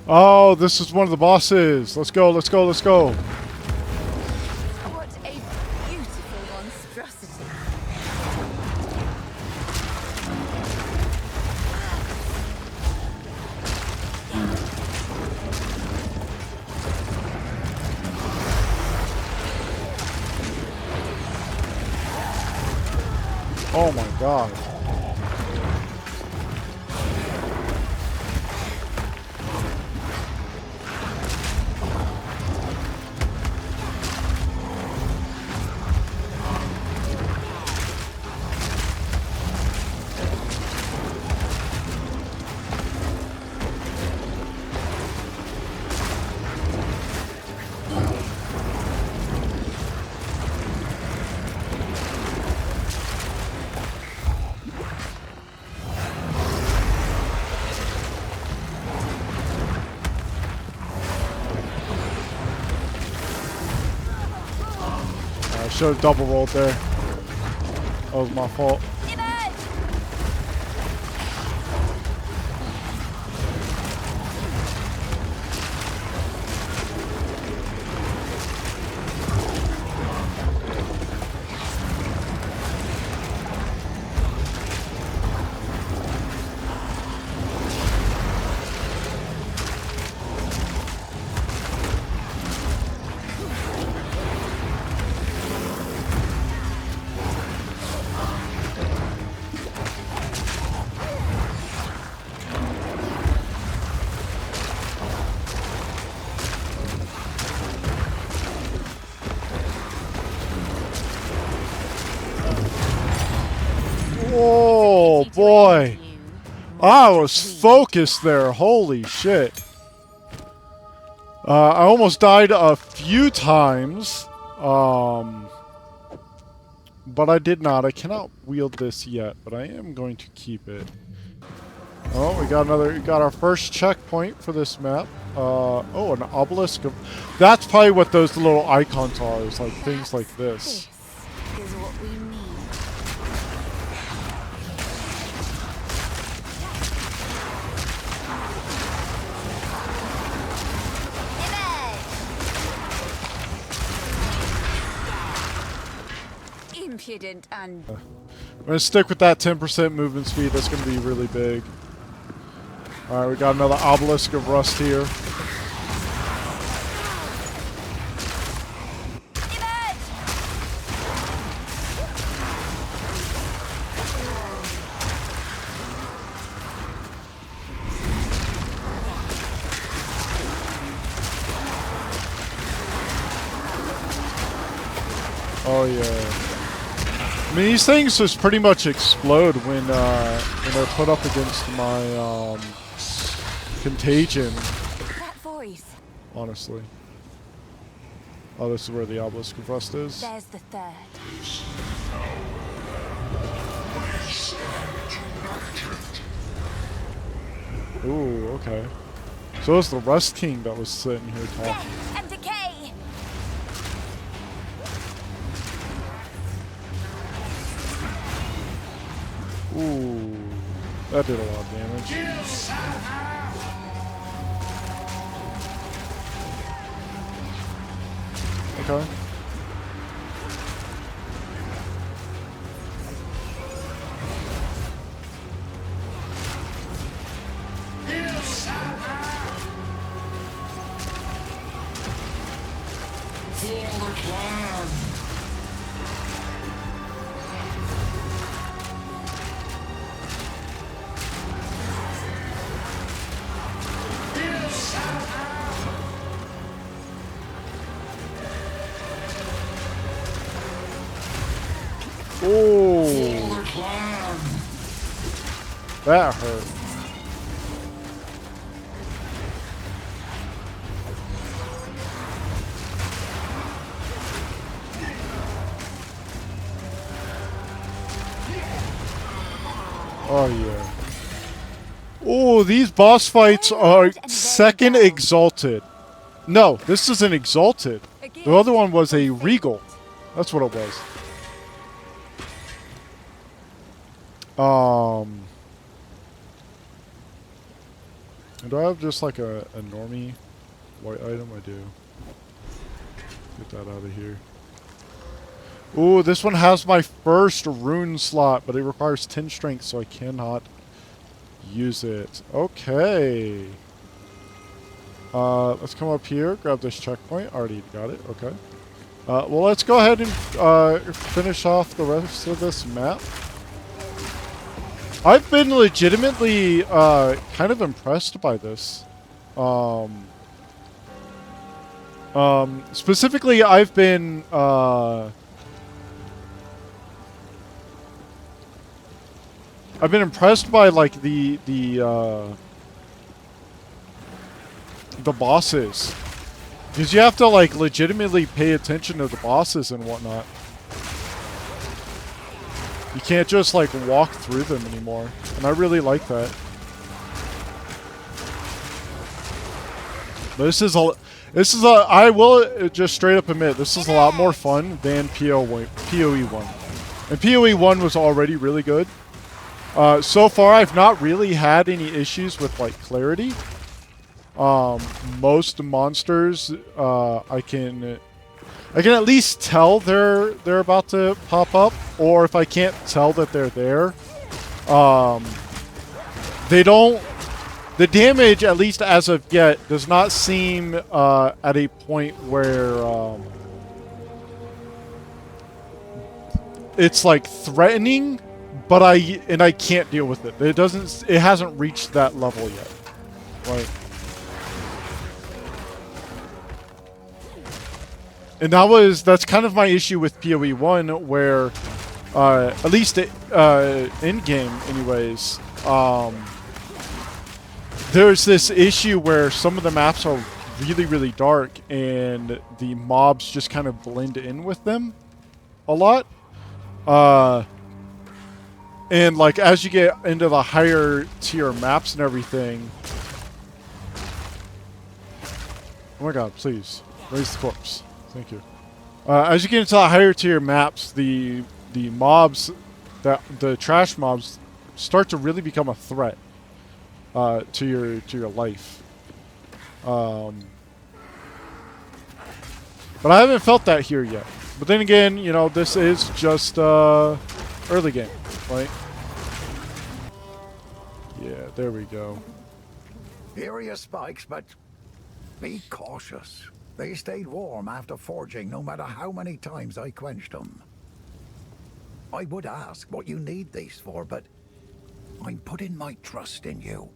Oh, this is one of the bosses. Let's go, let's go, let's go. What a beautiful monstrosity. Oh my god. I should have double rolled there. That was my fault. Oh boy. I was focused there. Holy shit. I almost died a few times. But I did not. I cannot wield this yet, but I am going to keep it. Oh, we got our first checkpoint for this map. Oh, an obelisk of... That's probably what those little icons are, is like things like this. This is what we need. Impudent and... I'm going to stick with that 10% movement speed. That's going to be really big. Alright, we got another obelisk of rust here. Oh yeah. I mean, these things just pretty much explode when they're put up against my contagion. That voice. Honestly. Oh, this is where the obelisk of rust is. There's the third. Ooh, okay. So it's the Rust King that was sitting here talking. Death and decay. Ooh, that did a lot of damage. Okay. Ooh. That hurt. Oh yeah. Oh, these boss fights are second exalted. No, this is an exalted. The other one was a regal. That's what it was. Do I have just like a normie white item? I do. Get that out of here. Ooh, this one has my first rune slot, but it requires 10 strength, so I cannot use it. Okay. Let's come up here, grab this checkpoint. Already got it. Okay. Well, let's go ahead and finish off the rest of this map. I've been legitimately kind of impressed by this. Specifically, I've been impressed by like the bosses, because you have to like legitimately pay attention to the bosses and whatnot. You can't just like walk through them anymore, and I really like that. But I will just straight up admit, this is a lot more fun than PoE1. And PoE1 was already really good. So far, I've not really had any issues with like clarity. Most monsters, I can at least tell they're about to pop up, or if I can't tell that they're there, they don't. The damage, at least as of yet, does not seem at a point where it's like threatening, but I can't deal with it. It hasn't reached that level yet. Right. And that's kind of my issue with PoE1, where at least in game anyways, there's this issue where some of the maps are really, really dark, and the mobs just kind of blend in with them a lot. And like as you get into the higher tier maps and everything, oh my god, please raise the corpse. Thank you. As you get into the higher tier maps, the mobs, the trash mobs, start to really become a threat to your life. But I haven't felt that here yet. But then again, you know, this is just early game, right? Yeah, there we go. Here are your spikes, but be cautious. They stayed warm after forging, no matter how many times I quenched them. I would ask what you need these for, but I'm putting my trust in you.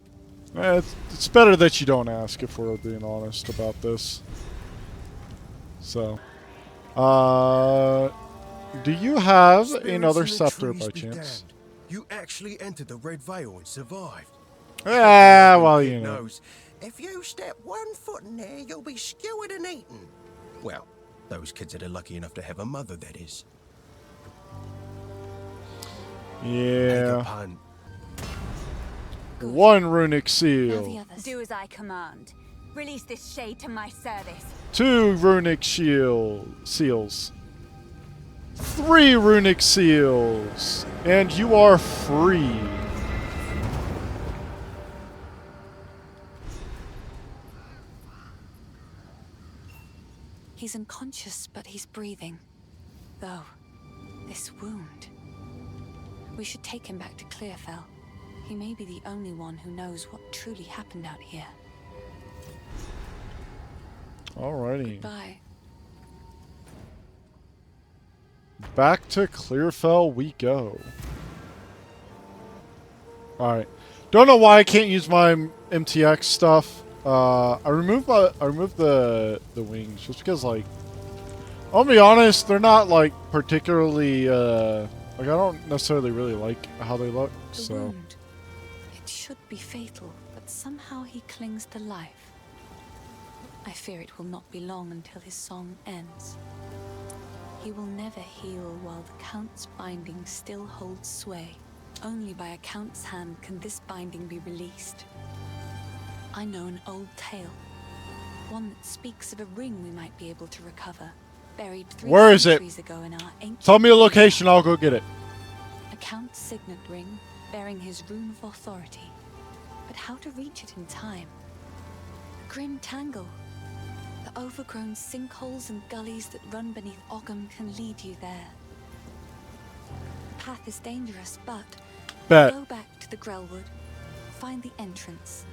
It's better that you don't ask, if we're being honest about this. So, do you have another scepter by chance? You actually entered the Red Veil and survived. Ah, well, you know. If you step 1 foot in there, you'll be skewered and eaten. Well, those kids that are lucky enough to have a mother, that is. Yeah. Punt. One runic seal. Do as I command. Release this shade to my service. 2 runic seals. 3 runic seals. And you are free. He's unconscious, but he's breathing. Though, this wound. We should take him back to Clearfell. He may be the only one who knows what truly happened out here. Alrighty. Goodbye. Back to Clearfell we go. Alright. Don't know why I can't use my MTX stuff. I removed the wings just because, like, I'll be honest, they're not like particularly like I don't necessarily really like how they look. The wound. It should be fatal, but somehow he clings to life. I fear it will not be long until his song ends. He will never heal while the Count's binding still holds sway. Only by a Count's hand can this binding be released. I know an old tale. One that speaks of a ring we might be able to recover. Buried 3 Where is it? centuries ago in our ancient... Tell me a location, I'll go get it. A Count's signet ring bearing his rune of authority. But how to reach it in time? The grim tangle. The overgrown sinkholes and gullies that run beneath Ogham can lead you there. The path is dangerous, but Bet. go back to the Grelwood, find the entrance.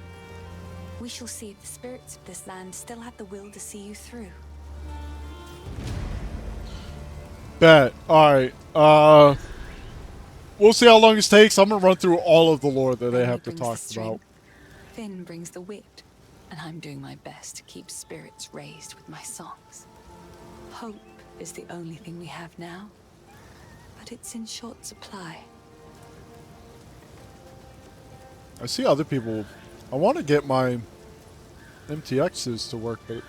We shall see if the spirits of this land still have the will to see you through. Bet. Alright. We'll see how long it takes. I'm gonna run through all of the lore that they Emily have to brings talk the strength, about. Finn brings the wit, and I'm doing my best to keep spirits raised with my songs. Hope is the only thing we have now, but it's in short supply. I see other people. I want to get my MTXs to work, but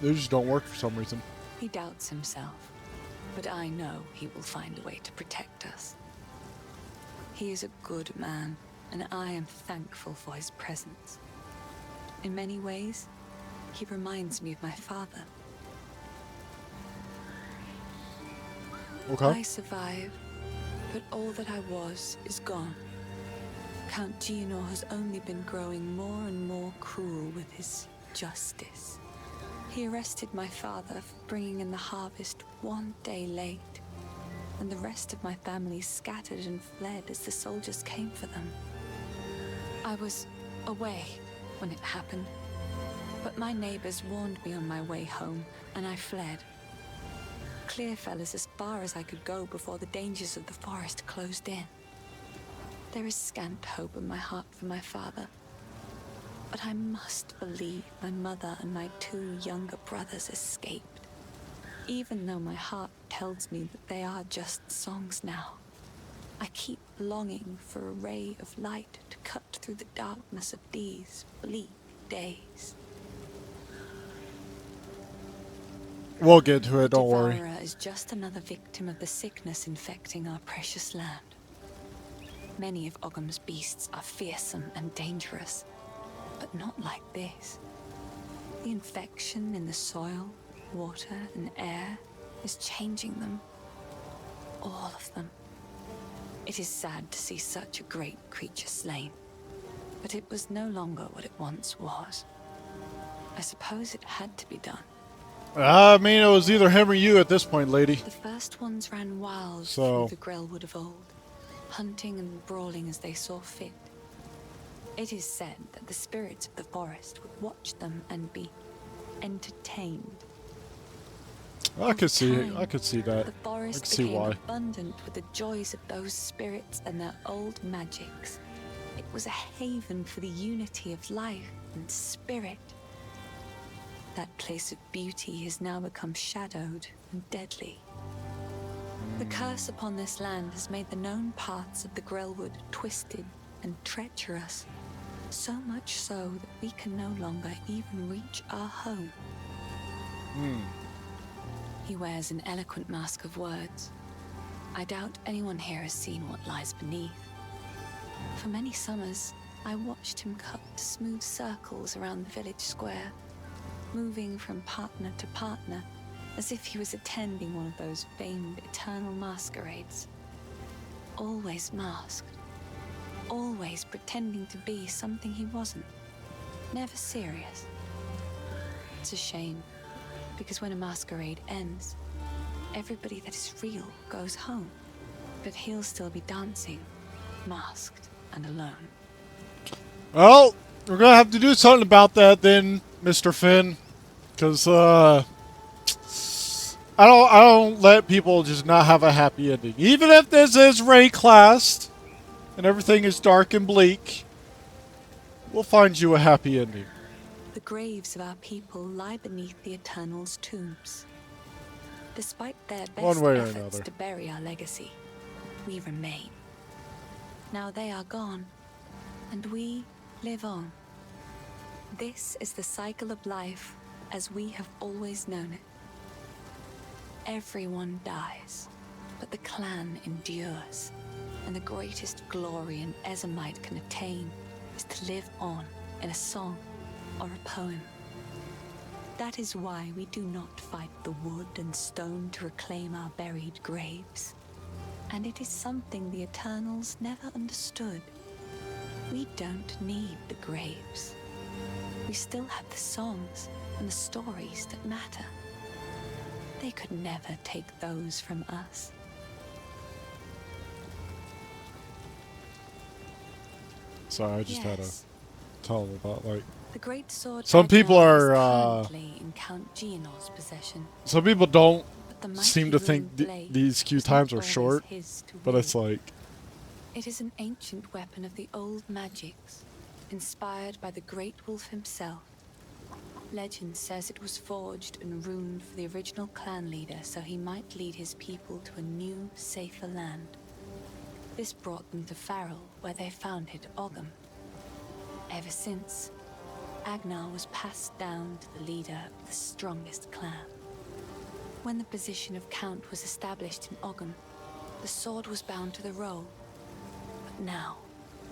they just don't work for some reason. He doubts himself, but I know he will find a way to protect us. He is a good man, and I am thankful for his presence. In many ways, he reminds me of my father. Okay. I survive, but all that I was is gone. Count Gianor has only been growing more and more cruel with his justice. He arrested my father for bringing in the harvest one day late, and the rest of my family scattered and fled as the soldiers came for them. I was away when it happened, but my neighbors warned me on my way home, and I fled. Clearfell is as far as I could go before the dangers of the forest closed in. There is scant hope in my heart for my father, but I must believe my mother and my 2 younger brothers escaped, even though my heart tells me that they are just songs now. I keep longing for a ray of light to cut through the darkness of these bleak days. We'll get to it, The don't worry. Devourer is just another victim of the sickness infecting our precious land. Many of Ogham's beasts are fearsome and dangerous, but not like this. The infection in the soil, water, and air is changing them. All of them. It is sad to see such a great creature slain, but it was no longer what it once was. I suppose it had to be done. I mean, it was either him or you at this point, lady. The first ones ran wild So- through the Grelwood of old, hunting and brawling as they saw fit. It is said that the spirits of the forest would watch them and be entertained. I could see it. Time, I could see that. The I forest can see became why. abundant with the joys of those spirits and their old magics. It was a haven for the unity of life and spirit. That place of beauty has now become shadowed and deadly. The curse upon this land has made the known paths of the Grelwood twisted and treacherous, so much so that we can no longer even reach our home. He wears an eloquent mask of words. I doubt anyone here has seen what lies beneath. For many summers, I watched him cut smooth circles around the village square, moving from partner to partner, as if he was attending one of those famed eternal masquerades. Always masked. Always pretending to be something he wasn't. Never serious. It's a shame, because when a masquerade ends, everybody that is real goes home. But he'll still be dancing, masked and alone. Well, we're gonna have to do something about that then, Mr. Finn. Cause I don't let people just not have a happy ending. Even if this is Ray classed and everything is dark and bleak, we'll find you a happy ending. The graves of our people lie beneath the Eternal's tombs. Despite their One best way or efforts another. to bury our legacy, we remain. Now they are gone, and we live on. This is the cycle of life as we have always known it. Everyone dies, but the clan endures, and the greatest glory an Ezemite can attain is to live on in a song or a poem. That is why we do not fight the wood and stone to reclaim our buried graves. And it is something the Eternals never understood. We don't need the graves. We still have the songs and the stories that matter. They could never take those from us. Sorry, I just had to Yes, tell them about, like, the great sword some people Exile are, is currently in Count Geonor's possession, some people don't but the seem mighty to think ruined blade these queue was not times are always short, his to but it's wield. like, It is an ancient weapon of the old magics, inspired by the great wolf himself. Legend says it was forged and ruined for the original clan leader so he might lead his people to a new, safer land. This brought them to Farrell, where they founded Ogham. Ever since, Agnar was passed down to the leader of the strongest clan. When the position of Count was established in Ogham, the sword was bound to the roll. But now,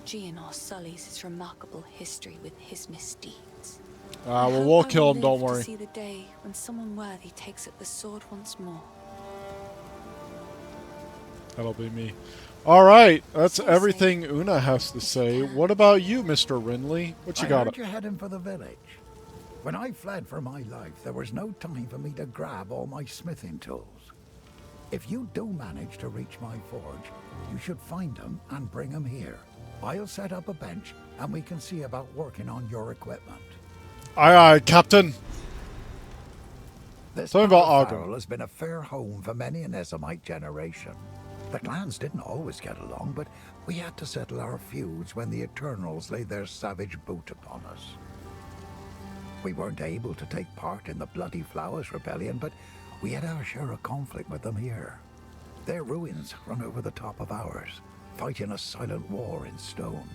Geonor sullies his remarkable history with his misdeeds. I well, hope we'll I kill will him, don't live to worry. see the day when someone worthy takes up the sword once more. That'll be me. Alright, that's So everything Una has to say. What about you, Mr. Rinley? What you I got? heard you're heading for the village. When I fled for my life, there was no time for me to grab all my smithing tools. If you do manage to reach my forge, you should find them and bring them here. I'll set up a bench, and we can see about working on your equipment. Aye, aye, Captain. This Tell me part about of Ogham. Farrell has been a fair home for many an Essamite generation. The clans didn't always get along, but we had to settle our feuds when the Eternals laid their savage boot upon us. We weren't able to take part in the Bloody Flowers Rebellion, but we had our share of conflict with them here. Their ruins run over the top of ours, fighting a silent war in stone.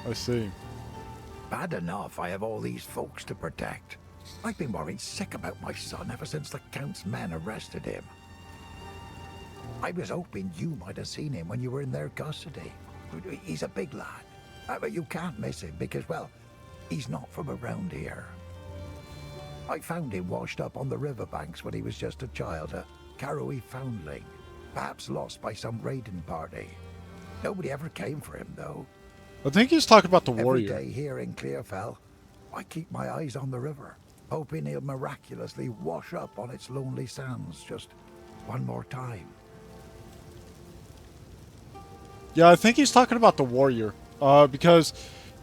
I see. Bad enough I have all these folks to protect. I've been worried sick about my son ever since the Count's men arrested him. I was hoping you might have seen him when you were in their custody. He's a big lad, but you can't miss him because, well, he's not from around here. I found him washed up on the riverbanks when he was just a child, a Karoi foundling, perhaps lost by some raiding party. Nobody ever came for him, though. I think he's talking about the Every warrior. day here in Clearfell, I keep my eyes on the river, hoping he'll miraculously wash up on its lonely sands just one more time. Yeah, I think he's talking about the warrior. Because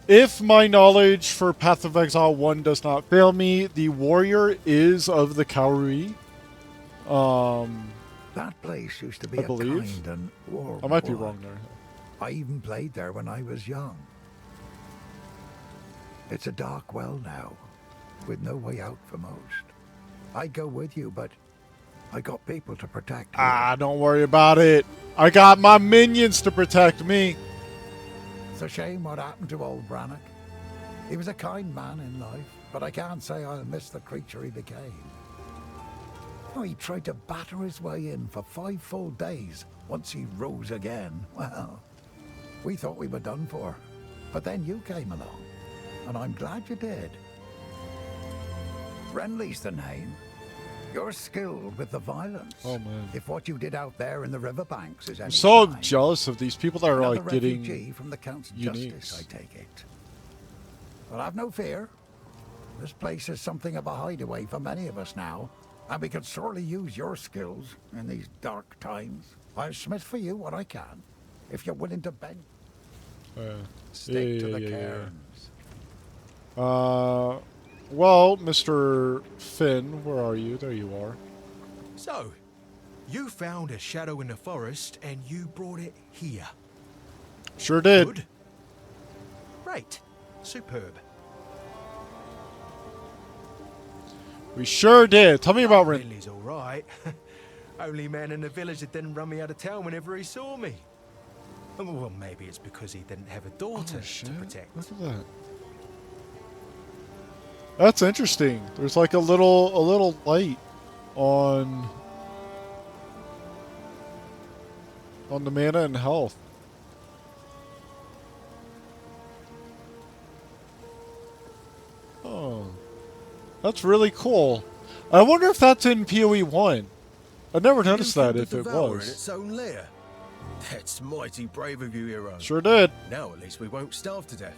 if my knowledge for Path of Exile 1 does not fail me, the warrior is of the Kauri. That place used to be I a believe. kind and warm I might be blood. wrong there. I even played there when I was young. It's a dark well now, with no way out for most. I'd go with you, but I got people to protect you. Ah, don't worry about it. I got my minions to protect me. It's a shame what happened to old Brannock. He was a kind man in life, but I can't say I'll miss the creature he became. Oh, he tried to batter his way in for 5 full days once he rose again. Well, we thought we were done for, but then you came along, and I'm glad you did. Renly's the name. You're skilled with the violence. Oh, man. If what you did out there in the riverbanks is any I'm so sign. jealous of these people that are Another like getting refugee from the Count's uniques. justice, I take it. Well, have no fear. This place is something of a hideaway for many of us now, and we could sorely use your skills in these dark times. I'll smith for you what I can, if you're willing to bend. Stick to the cairns. Well, Mr. Finn, where are you? There you are. So, you found a shadow in the forest and you brought it here. Sure did. Good. Great. Superb. We sure did. Tell me about Rin. Ridley's all right. Only man in the village that didn't run me out of town whenever he saw me. Well, maybe it's because he didn't have a daughter Oh, to shit. protect. Look at that. That's interesting. There's like a little light on the mana and health. Oh. That's really cool. I wonder if that's in PoE 1. I never noticed that if The it Devourer in was. its own lair. That's mighty brave of you, hero. Sure did. Now at least we won't starve to death.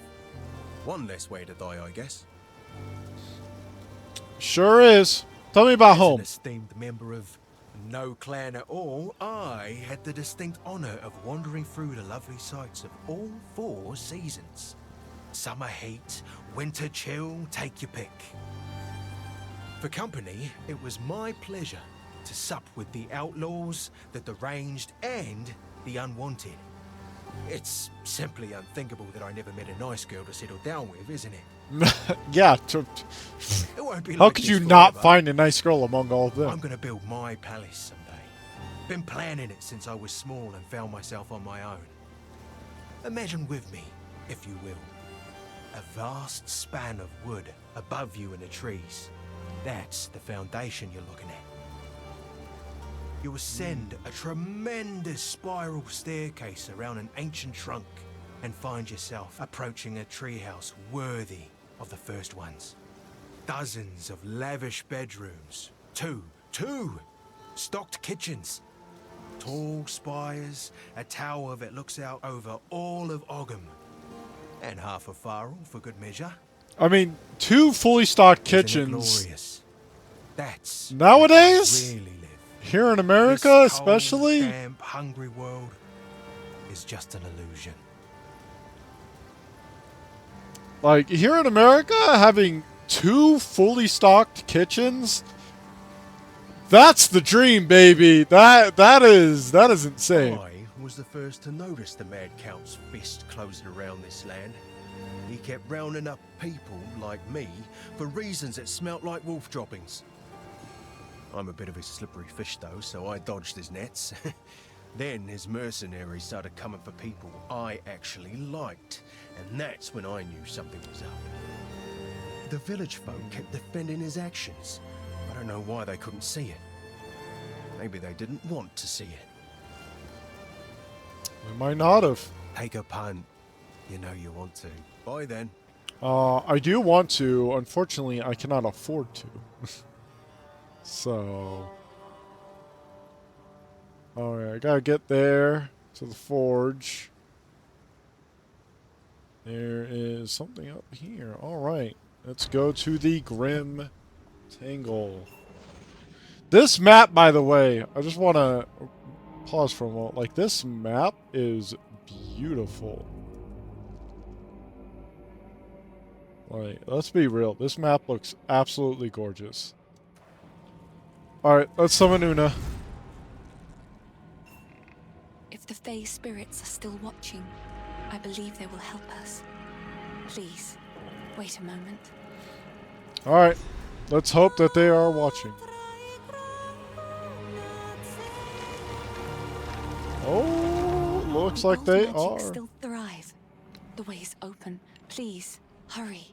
One less way to die, I guess. Sure is. Tell me about As home. an esteemed member of no clan at all, I had the distinct honor of wandering through the lovely sights of all 4 seasons. Summer heat, winter chill, take your pick. For company, it was my pleasure to sup with the outlaws, the deranged, and the unwanted. It's simply unthinkable that I never met a nice girl to settle down with, isn't it? Yeah. It won't be How like could this you not forever. find a nice girl among all of I'm them? gonna build my palace someday. Been planning it since I was small and found myself on my own. Imagine with me, if you will, a vast span of wood above you in the trees. That's the foundation you're looking at. You ascend a tremendous spiral staircase around an ancient trunk and find yourself approaching a treehouse worthy of the first ones. Dozens of lavish bedrooms, two stocked kitchens, tall spires, a tower that looks out over all of Ogham, and half a farrel for good measure. I mean, 2 fully stocked Isn't it kitchens glorious? That's nowadays, where I really live. here in This America cold, especially. damp, hungry world is just an illusion. Like here in America, having 2 fully stocked kitchens, that's the dream, baby. That is insane. I was the first to notice the Mad Count's fist closing around this land. He kept rounding up people like me for reasons that smelt like wolf droppings. I'm a bit of a slippery fish though, so I dodged his nets. Then his mercenaries started coming for people I actually liked, and that's when I knew something was up. The village folk kept defending his actions. I don't know why they couldn't see it. Maybe they didn't want to see it. We might not have. Take a punt. You know you want to. Bye then. I do want to. Unfortunately, I cannot afford to. So, all right, I gotta get there to the forge. There is something up here. All right, let's go to the Grim Tangle. This map, by the way, I just want to pause for a moment. Like, this map is beautiful. Like, let's be real. This map looks absolutely gorgeous. Alright, let's summon Una. If the Fey spirits are still watching, I believe they will help us. Please, wait a moment. Alright, let's hope that they are watching. Oh, looks like Old they magic are. still thrive. The way is open. Please, hurry.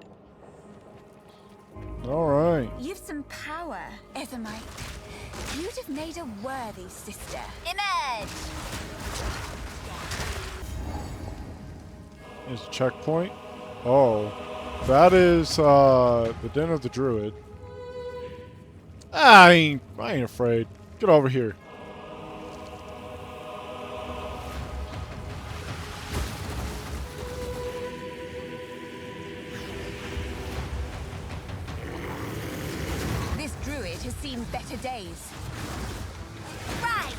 Alright. You've some power, Ethermite. You'd have made a worthy sister. Emerge! Here's a checkpoint. Oh, that is the Den of the Druid. I ain't afraid. Get over here. This druid has seen better days. Rise!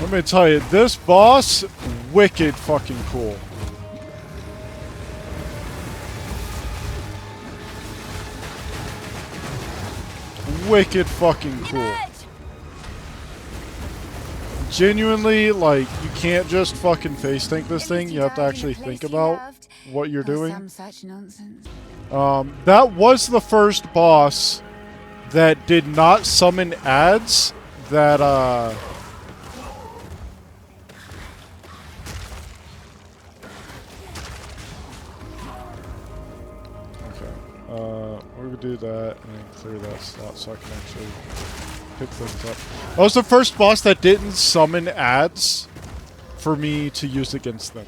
Let me tell you, this boss, wicked fucking cool. Wicked fucking cool. Genuinely, like, you can't just fucking face tank this thing. You have to actually think about what you're doing. Such nonsense. That was the first boss that did not summon ads that, we're gonna do that and then clear that slot so I can actually pick things up. That was the first boss that didn't summon ads for me to use against them.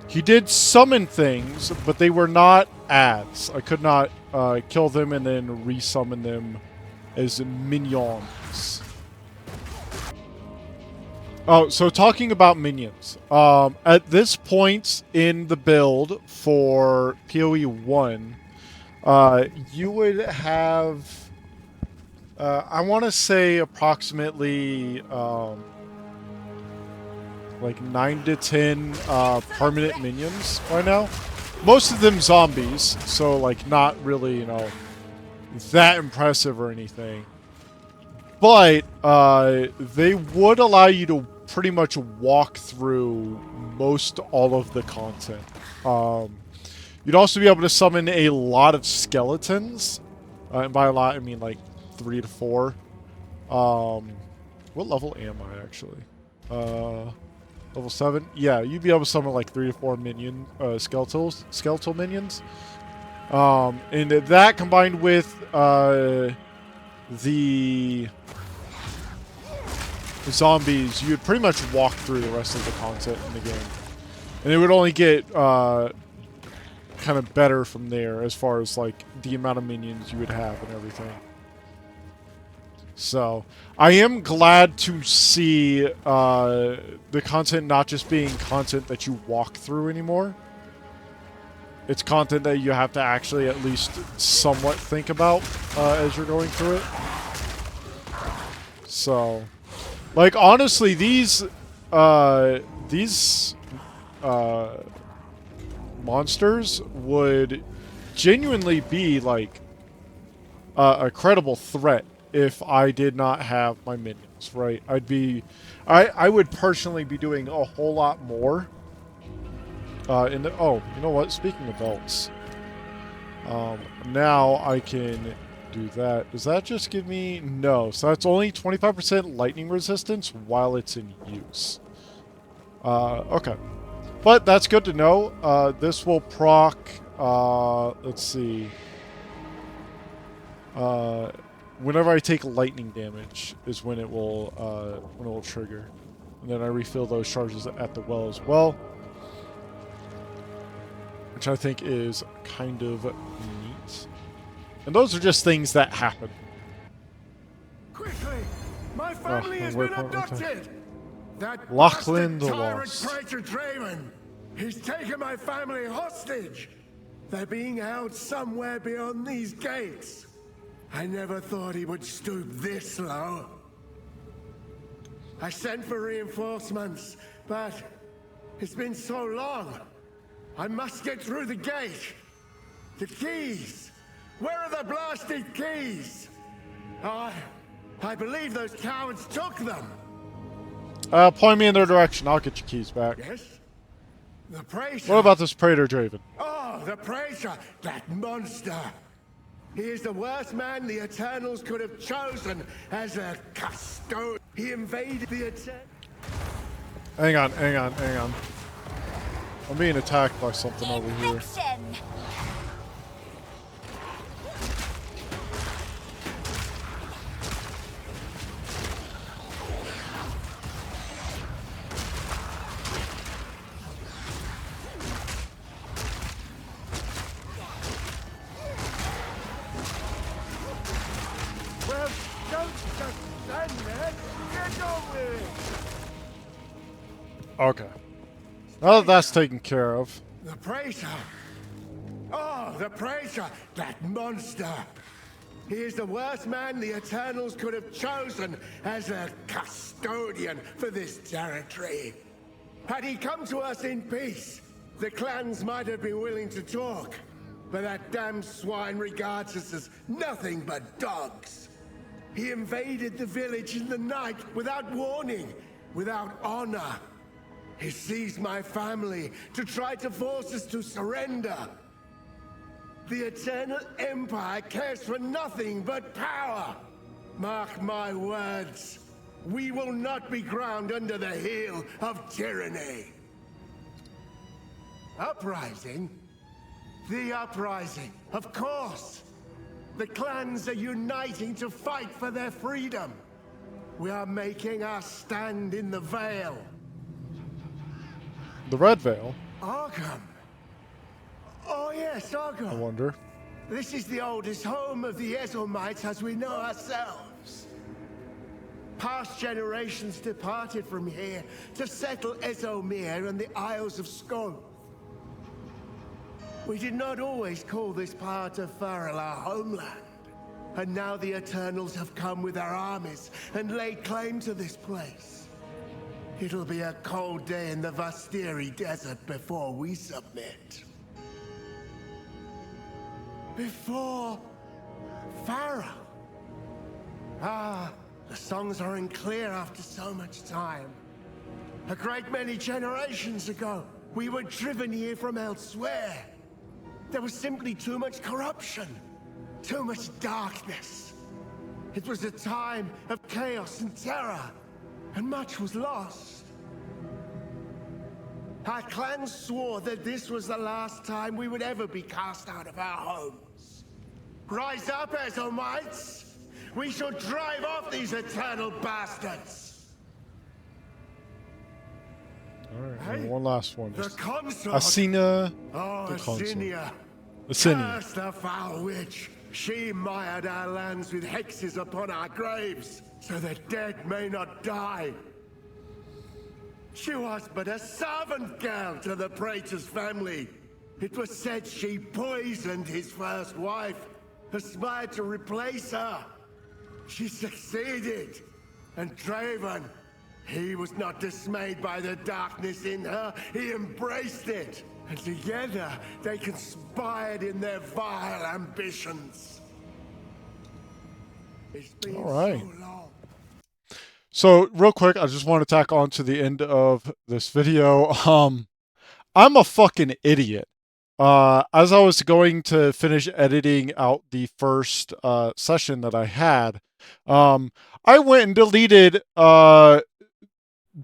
He did summon things, but they were not ads. I could not kill them and then resummon them as minions. Oh, so talking about minions. At this point in the build for PoE 1, you would have, I want to say approximately like 9 to 10 permanent minions by now. Most of them zombies, so like not really, you know, that impressive or anything. But they would allow you to pretty much walk through most all of the content. You'd also be able to summon a lot of skeletons. And by a lot, I mean like 3 to 4. What level am I actually? Level 7? Yeah, you'd be able to summon like 3 to 4 minion, skeletal minions. And that combined with the zombies, you'd pretty much walk through the rest of the content in the game. And it would only get kind of better from there as far as like the amount of minions you would have and everything. So, I am glad to see the content not just being content that you walk through anymore. It's content that you have to actually at least somewhat think about as you're going through it. So, like honestly, these monsters would genuinely be like a credible threat if I did not have my minions, right? I would personally be doing a whole lot more. Oh, you know what? Speaking of belts, now I can do that. Does that just give me... No, so that's only 25% lightning resistance while it's in use. Okay. But that's good to know. This will proc... let's see. Whenever I take lightning damage is when it will trigger. And then I refill those charges at the well as well. Which I think is kind of neat. And those are just things that happen. Quickly! My family has been abducted! That Lachlan the tyrant Lost. traitor Draven! He's taken my family hostage! They're being held somewhere beyond these gates. I never thought he would stoop this low. I sent for reinforcements, but it's been so long. I must get through the gate. The keys! Where are the blasted keys? I believe those cowards took them. Point me in their direction. I'll get your keys back. Yes? The Praetor. What about this Praetor Draven? Oh, the Praetor! That monster! He is the worst man the Eternals could have chosen as a custodian. He invaded the Eternals. Hang on. I'm being attacked by something over here. Well, don't just stand there. Get over it. Okay. Now that that's taken care of. The Praetor. Oh, the Praetor! That monster! He is the worst man the Eternals could have chosen as a custodian for this territory. Had he come to us in peace, the clans might have been willing to talk. But that damn swine regards us as nothing but dogs. He invaded the village in the night without warning, without honor. He seized my family to try to force us to surrender. The Eternal Empire cares for nothing but power. Mark my words. We will not be ground under the heel of tyranny. Uprising? The uprising, of course. The clans are uniting to fight for their freedom. We are making our stand in the Vale. The Red Veil, Arkham. Oh yes, I Arkham. wonder. This is the oldest home of the Ezelmites as we know ourselves. Past generations departed from here to settle Ezomir and the Isles of Skoll. We did not always call this part of Farrell our homeland. And now the Eternals have come with their armies and laid claim to this place. It'll be a cold day in the Vastiri Desert before we submit. Before Farrell. Ah, the songs are unclear after so much time. A great many generations ago, we were driven here from elsewhere. There was simply too much corruption, too much darkness. It was a time of chaos and terror, and much was lost. Our clan swore that this was the last time we would ever be cast out of our homes. Rise up, Ezomites! We shall drive off these eternal bastards! Alright, and one last one. The consort! Asina. Oh, the consort. Asinia! Asinia. Curse the foul witch! She mired our lands with hexes upon our graves, so the dead may not die. She was but a servant girl to the Praetor's family. It was said she poisoned his first wife, aspired to replace her. She succeeded, and Draven, he was not dismayed by the darkness in her, he embraced it. And together, they conspired in their vile ambitions. It's been All right. so long. So, real quick, I just want to tack on to the end of this video. I'm a fucking idiot. As I was going to finish editing out the first session that I had, I went and deleted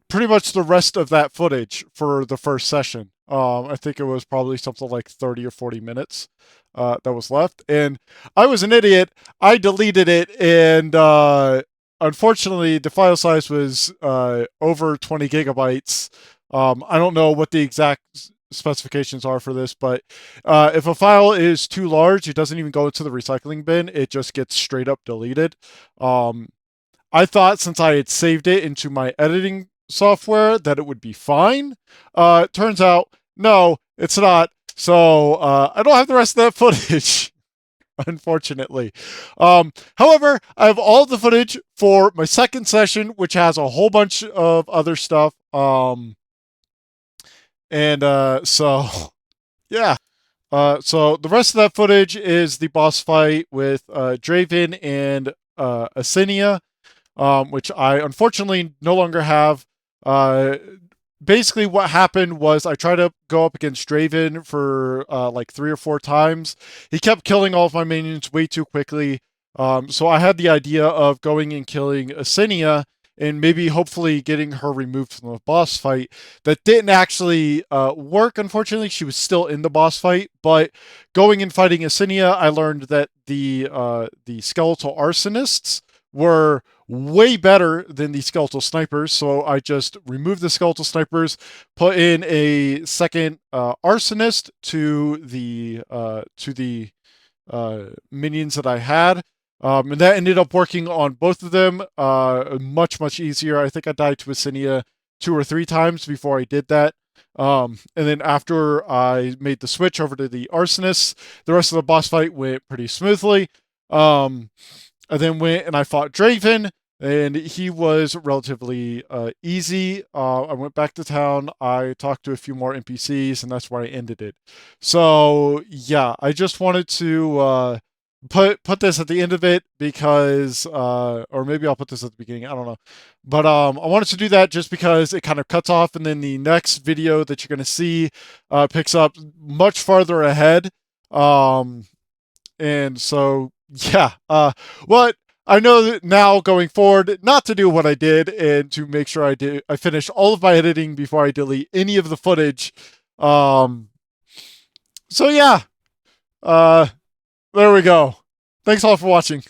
pretty much the rest of that footage for the first session. I think it was probably something like 30 or 40 minutes that was left. And I was an idiot. I deleted it, and unfortunately, the file size was over 20 gigabytes. I don't know what the exact specifications are for this, but if a file is too large, it doesn't even go into the recycling bin. It just gets straight up deleted. I thought since I had saved it into my editing software that it would be fine. Turns out, no, it's not. So I don't have the rest of that footage, unfortunately. However, I have all the footage for my second session, which has a whole bunch of other stuff. So, yeah. So the rest of that footage is the boss fight with Draven and Asinia, which I unfortunately no longer have. Basically what happened was I tried to go up against Draven for like 3 or 4 times. He kept killing all of my minions way too quickly. So I had the idea of going and killing Asinia and maybe hopefully getting her removed from the boss fight. That didn't actually work, unfortunately. She was still in the boss fight, but going and fighting Asinia, I learned that the skeletal arsonists were way better than the skeletal snipers, so I just removed the skeletal snipers, put in a second arsonist to the minions that I had, and that ended up working on both of them much easier. I think I died to Asinia 2 or 3 times before I did that. And then after I made the switch over to the arsonists, the rest of the boss fight went pretty smoothly. I then went and I fought Draven, and he was relatively easy. I went back to town. I talked to a few more NPCs, and that's where I ended it. So yeah, I just wanted to put this at the end of it because, or maybe I'll put this at the beginning. I don't know, but I wanted to do that just because it kind of cuts off, and then the next video that you're gonna see picks up much farther ahead. And so yeah, what I know that now going forward, not to do what I did and to make sure I finish all of my editing before I delete any of the footage. Um, so yeah, uh, there we go. Thanks all for watching.